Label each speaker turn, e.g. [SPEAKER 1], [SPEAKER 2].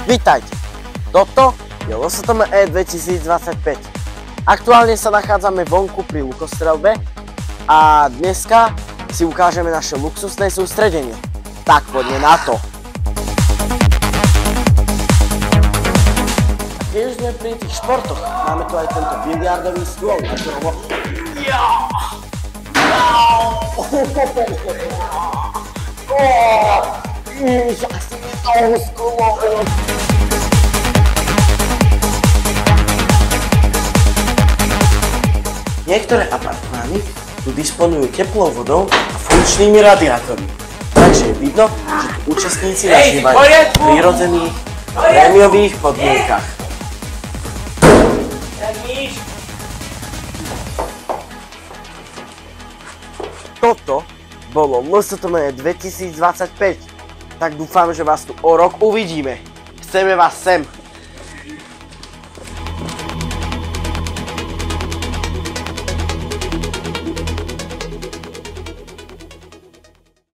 [SPEAKER 1] Vítajte! Toto je LSTME 2025. Aktuálne sa nachádzame vonku pri lukostrelbe a dneska si ukážeme naše luxusné sústredenie. Tak poďme na to! Keď už sme pri tých športoch, máme tu aj tento biliardový stôl, na ktorom... Niektoré apartmány tu disponujú teplou vodou a funkčnými radiátormi. Takže je vidno, že tu účastníci zažívajú v prírodzených prémiových podmienkach. Toto bolo LSTME 2025. Tak dúfam, že vás tu o rok uvidíme. Chceme vás sem.